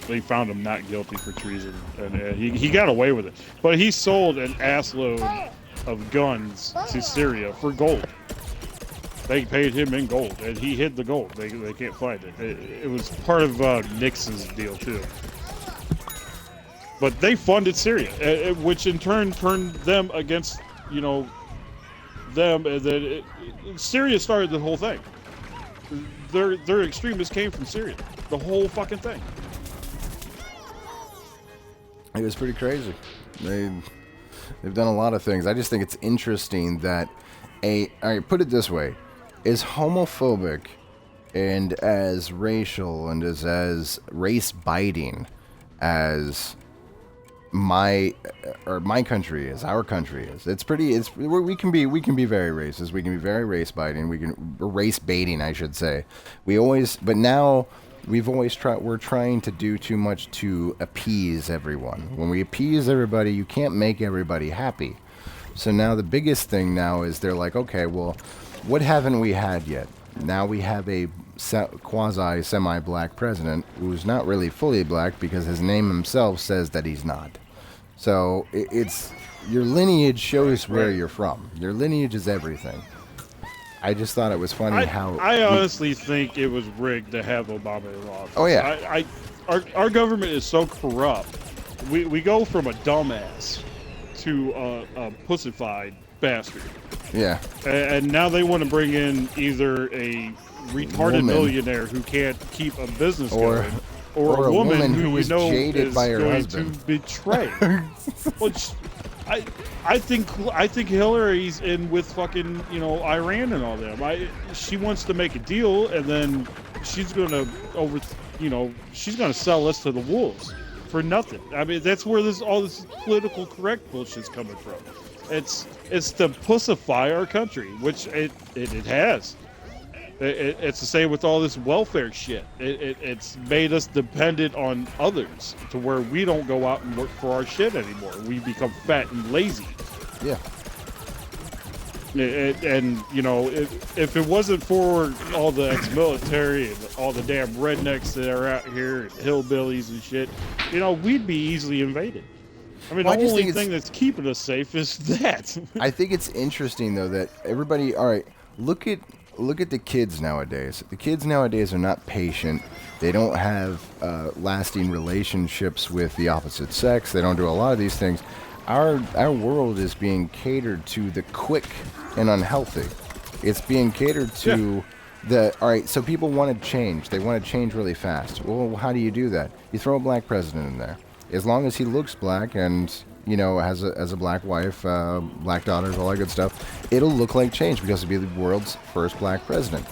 They found him not guilty for treason, and he got away with it. But he sold an assload of guns to Syria for gold. They paid him in gold, and he hid the gold. They can't find it. It was part of Nixon's deal too. But they funded Syria, which in turn turned them against, them. And then Syria started the whole thing. Their extremists came from Syria. The whole fucking thing. It was pretty crazy. They've done a lot of things. I just think it's interesting that put it this way, as homophobic and as racial and as race biting as my country is, our country is. We can be very racist. We can be very race biting. Race baiting, I should say. But now we're trying to do too much to appease everyone. When we appease everybody, you can't make everybody happy. So now the biggest thing now is they're like, okay, well, what haven't we had yet? Now we have a quasi-semi-black president who's not really fully black because his name himself says that he's not. So it's your lineage shows where you're from. Your lineage is everything. I just thought it was funny how... I honestly think it was rigged to have Obama in office. Oh, yeah. Our government is so corrupt. We go from a dumbass to a pussified bastard. Yeah. And now they want to bring in either a retarded millionaire who can't keep a business going, or a woman who is jaded by her husband to betray. Which I think Hillary's in with fucking Iran and all them. She wants to make a deal, and then she's gonna she's gonna sell us to the wolves for nothing. I mean, that's where all this political correct bullshit's coming from. It's to pussify our country, which it has. It's the same with all this welfare shit. It's made us dependent on others to where we don't go out and work for our shit anymore. We become fat and lazy. Yeah. And if it wasn't for all the ex-military and all the damn rednecks that are out here and hillbillies and shit, we'd be easily invaded. I mean, the only thing that's keeping us safe is that. I think it's interesting though that everybody. All right, look at the kids nowadays. The kids nowadays are not patient. They don't have lasting relationships with the opposite sex. They don't do a lot of these things. Our world is being catered to the quick and unhealthy. It's being catered to all right, so people want to change. They want to change really fast. Well, how do you do that? You throw a black president in there. As long as he looks black and, has a black wife, black daughters, all that good stuff, it'll look like change because it'll be the world's first black president.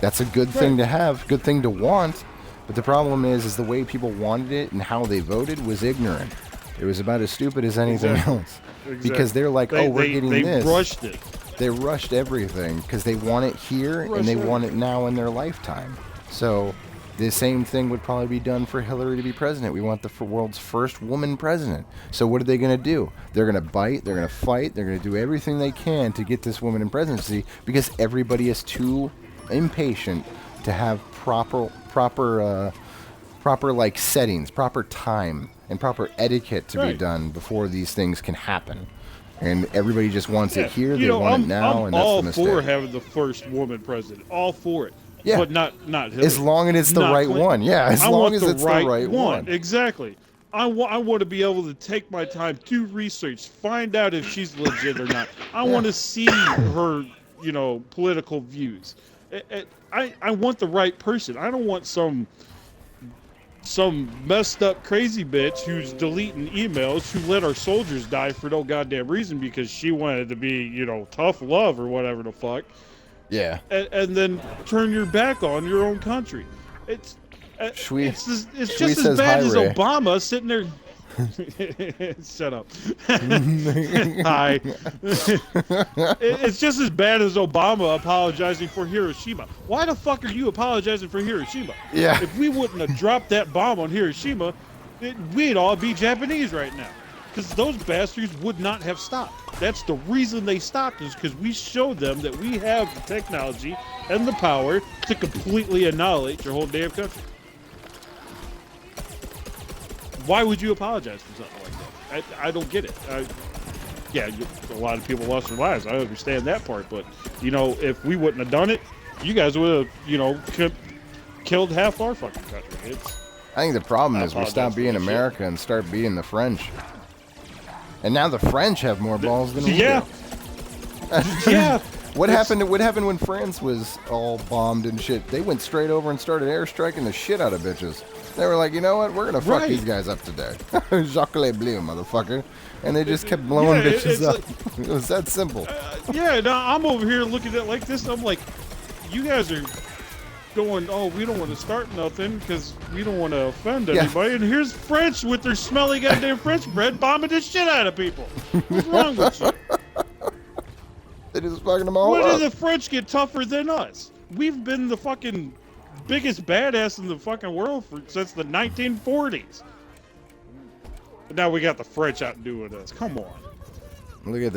That's a good thing to have, good thing to want. But the problem is the way people wanted it and how they voted was ignorant. It was about as stupid as anything else. Exactly. Because they're like, we're getting this. They rushed it. They rushed everything because they want it here and they want it now in their lifetime. So the same thing would probably be done for Hillary to be president. We want the world's first woman president. So what are they going to do? They're going to bite. They're going to fight. They're going to do everything they can to get this woman in presidency because everybody is too impatient to have proper like settings, proper time, and proper etiquette to be done before these things can happen. And everybody just wants it here. They want it now, and that's the mistake. I'm all for having the first woman president. All for it. Yeah. But not Hillary. As long as it's the right one. Yeah, as long as it's the right one. Exactly. I want to be able to take my time, do research, find out if she's legit or not. I want to see her, political views. I want the right person. I don't want some messed up crazy bitch who's deleting emails who let our soldiers die for no goddamn reason because she wanted to be, tough love or whatever the fuck. Yeah. And then turn your back on your own country. It's just as bad as Obama sitting there. Shut up. Hi. It's just as bad as Obama apologizing for Hiroshima. Why the fuck are you apologizing for Hiroshima? Yeah. If we wouldn't have dropped that bomb on Hiroshima, we'd all be Japanese right now. Because those bastards would not have stopped. That's the reason they stopped, is because we showed them that we have the technology and the power to completely annihilate your whole damn country. why would you apologize for something like that? I don't get it. Yeah, a lot of people lost their lives. I understand that part, but you know, if we wouldn't have done it, you guys would have, you know, killed half our fucking country. I think the problem is we stop being America and start being the French. And now the French have more balls than we do. Yeah. What happened when France was all bombed and shit? They went straight over and started airstriking the shit out of bitches. They were like, you know what? We're going to fuck these guys up today. Jacques Le Bleu, motherfucker. And they just kept blowing bitches up. Like, it was that simple. Yeah, now I'm over here looking at it like this. I'm like, you guys are going, oh, we don't want to start nothing because we don't want to offend anybody. And here's French with their smelly goddamn French bread bombing the shit out of people. What's wrong with you? They just fucking them all up. When did the French get tougher than us? We've been the fucking biggest badass in the fucking world since the 1940s. But now we got the French out doing us. Come on. Look at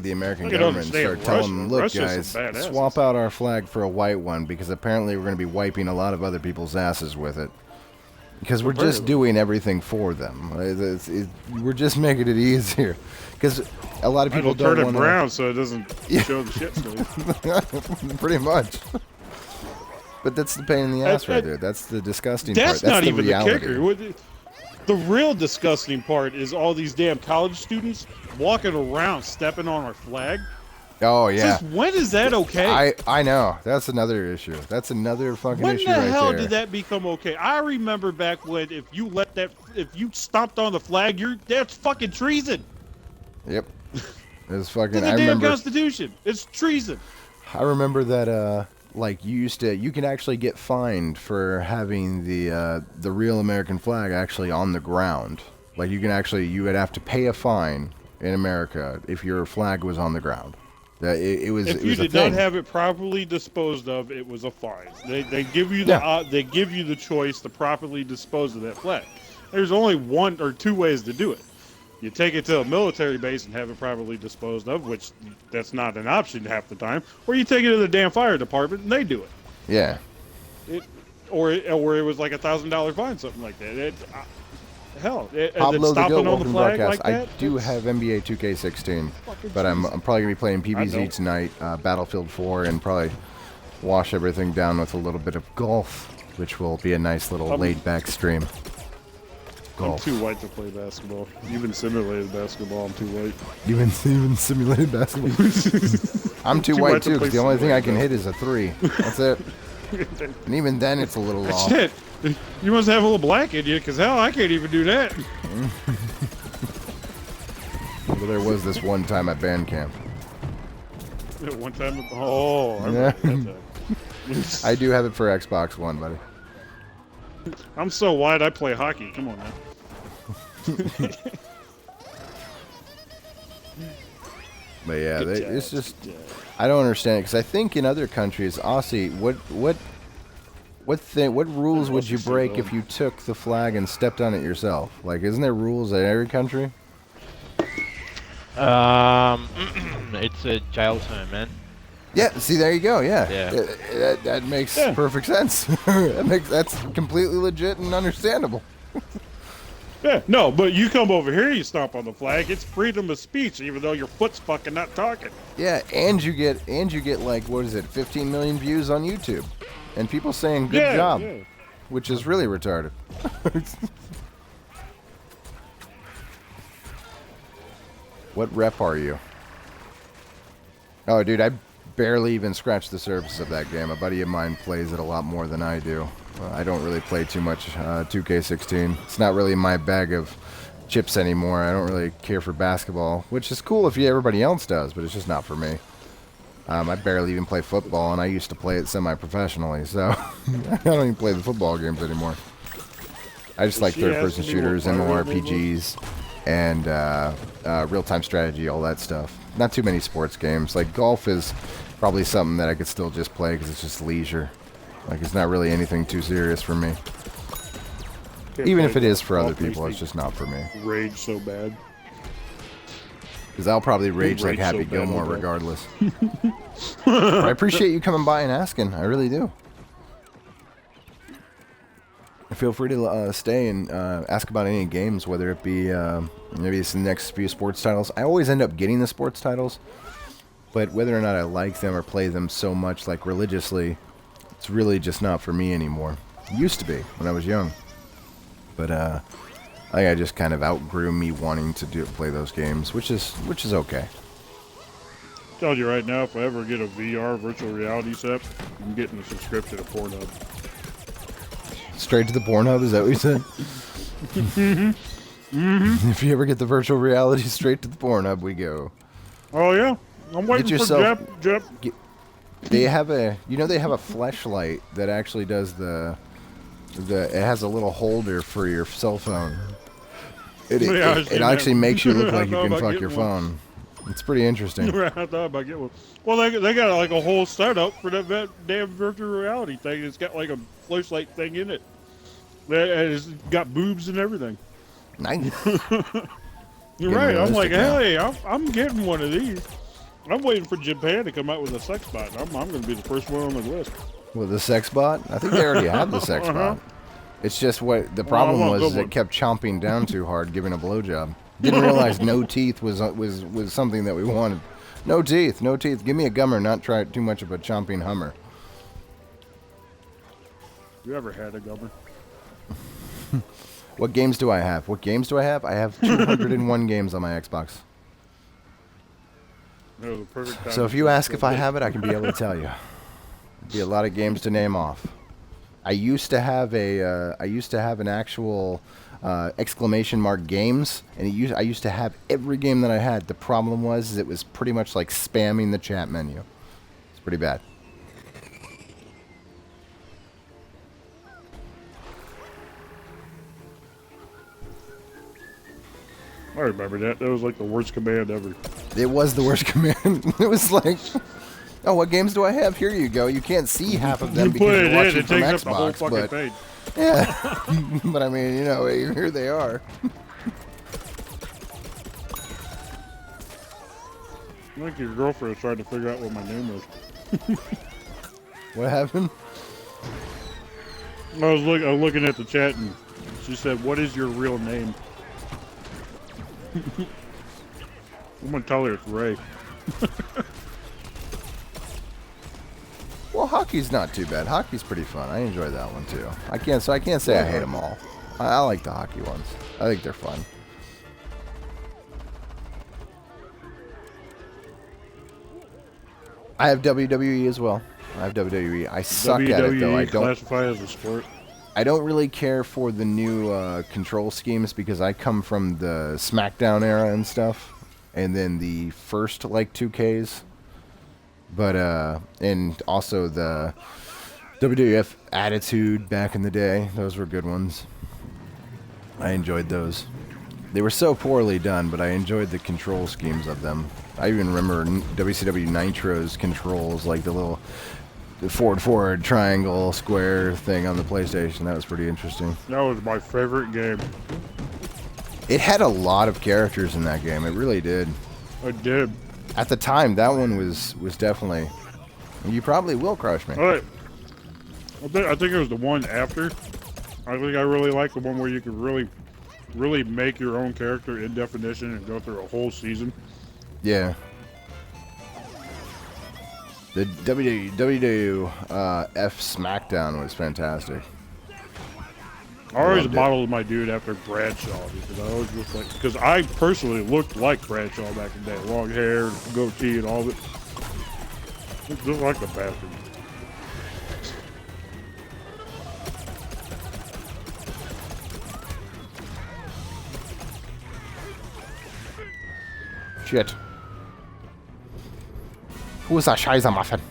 the American government and start telling them, look, guys, swap out our flag for a white one because apparently we're going to be wiping a lot of other people's asses with it. Because we're just doing everything for them. We're just making it easier. Because a lot of people don't turn want it brown so it doesn't show the shit sleeve. Pretty much. But that's the pain in the ass right there. That's the disgusting part. That's not even the kicker. The real disgusting part is all these damn college students walking around stepping on our flag. Oh, yeah. Since when is that okay? I know. That's another issue. That's another fucking issue right there. When the hell did that become okay? I remember back when if you stomped on the flag, that's fucking treason. Yep. It's fucking. To the damn Constitution. It's treason. I remember that. Like you can actually get fined for having the real American flag actually on the ground. Like you would have to pay a fine in America if your flag was on the ground. If you did not have it properly disposed of, it was a fine. They give you the choice to properly dispose of that flag. There's only one or two ways to do it. You take it to a military base and have it properly disposed of, which that's not an option half the time, or you take it to the damn fire department and they do it. Yeah. Or it was like $1,000 fine, something like that. Pablo the Goat, on the flag like that? I do have NBA 2K16, but I'm probably gonna be playing PvZ tonight, Battlefield 4, and probably wash everything down with a little bit of golf, which will be a nice little laid-back stream. Golf. I'm too white to play basketball. Even simulated basketball, I'm too white. Even simulated basketball? I'm too white too, because the only thing I can hit is a 3. That's it. And even then, it's a little off. Shit. You must have a little black in you, because hell, I can't even do that. Well, there was this one time at band camp. One time? Oh, I remember that. I do have it for Xbox One, buddy. I'm so white, I play hockey. Come on, man. But yeah, it's just I don't understand it because I think in other countries, Aussie, what rules would you break if you took the flag and stepped on it yourself? Like, isn't there rules in every country? It's a jail term, man. Yeah, see, there you go. Yeah. That makes perfect sense. That's completely legit and understandable. Yeah, no, but you come over here, you stomp on the flag. It's freedom of speech, even though your foot's fucking not talking. Yeah, and you get like, what is it, 15 million views on YouTube, and people saying good job, which is really retarded. What rep are you? Oh, dude, I barely even scratched the surface of that game. A buddy of mine plays it a lot more than I do. I don't really play too much 2K16. It's not really my bag of chips anymore. I don't really care for basketball, which is cool if everybody else does, but it's just not for me. I barely even play football, and I used to play it semi-professionally, so I don't even play the football games anymore. I just like third-person shooters, MMORPGs, and real-time strategy, all that stuff. Not too many sports games. Like, golf is probably something that I could still just play because it's just leisure. Like, it's not really anything too serious for me. Even if it is for other people, it's just not for me. Rage so bad. Because I'll probably rage like Happy Gilmore regardless. I appreciate you coming by and asking. I really do. feel free to stay and ask about any games, whether it be maybe it's the next few sports titles. I always end up getting the sports titles, but whether or not I like them or play them so much, like religiously, it's really just not for me anymore. It used to be when I was young, but I just kind of outgrew me wanting to play those games, which is okay. Tell you right now, if I ever get a VR virtual reality set, I'm getting a subscription to Pornhub. Straight to the Pornhub, is that what you said? If you ever get the virtual reality, straight to the Pornhub we go. Oh yeah, I'm waiting for Jep. They have a, they have a fleshlight that actually does it has a little holder for your cell phone. It actually makes you look like you can fuck your phone. It's pretty interesting. I thought about getting one. Well, they got like a whole setup for that damn virtual reality thing. It's got like a flashlight thing in it. It's got boobs and everything. Nice. You're right. I'm like, hey, I'm getting one of these. I'm waiting for Japan to come out with a sex bot. I'm going to be the first one on the list. With the sex bot? I think they already have the sex bot. It's just what the problem was. It kept chomping down too hard, giving a blowjob. Didn't realize no teeth was something that we wanted. No teeth, no teeth. Give me a gummer, not try too much of a chomping hummer. You ever had a gummer? What games do I have? I have 201 games on my Xbox. No, the perfect time so if you ask if I have it, I can be able to tell you. Be a lot of games to name off. I used to have an actual exclamation mark games, and I used to have every game that I had. The problem was it was pretty much like spamming the chat menu. It's pretty bad. I remember that. That was like the worst command ever. It was the worst command. It was like, oh, what games do I have? Here you go. You can't see half of them because you're watching from Xbox, up the whole fucking page. Yeah. But I mean, here they are. I think your girlfriend was trying to figure out what my name was. What happened? I was looking at the chat and she said, "What is your real name?" I'm gonna tell her it's Ray. Well, hockey's not too bad. Hockey's pretty fun. I enjoy that one too. I can't say I hate them all. I like the hockey ones. I think they're fun. I have WWE as well. I have WWE. I suck at it though. I don't classify as a sport. I don't really care for the new control schemes because I come from the SmackDown era and stuff, and then the first like 2Ks. But and also the WWF Attitude back in the day. Those were good ones. I enjoyed those. They were so poorly done, but I enjoyed the control schemes of them. I even remember WCW Nitro's controls, like the forward triangle square thing on the PlayStation. That was pretty interesting. That was my favorite game. It had a lot of characters in that game. It really did. It did. At the time, that one was definitely... You probably will crush me. All right. I think it was the one after. I think I really like the one where you could really make your own character in definition and go through a whole season. Yeah. The WWF SmackDown was fantastic. I always modeled my dude after Bradshaw because I always looked like, because I personally looked like Bradshaw back in the day. Long hair, goatee, and all of it. Looked just like a bastard. Shit. Who's that Scheiße Muffin?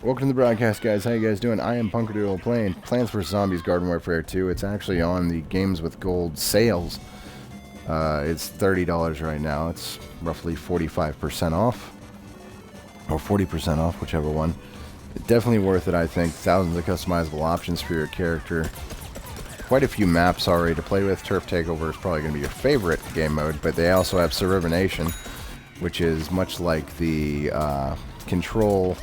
Welcome to the broadcast, guys. How you guys doing? I am Punkadoodle playing Plants vs. Zombies Garden Warfare 2. It's actually on the Games with Gold sales. It's $30 right now. It's roughly 45% off. Or 40% off, whichever one. It's definitely worth it, I think. Thousands of customizable options for your character. Quite a few maps already to play with. Turf Takeover is probably going to be your favorite game mode, but they also have Suburbanation, which is much like the Control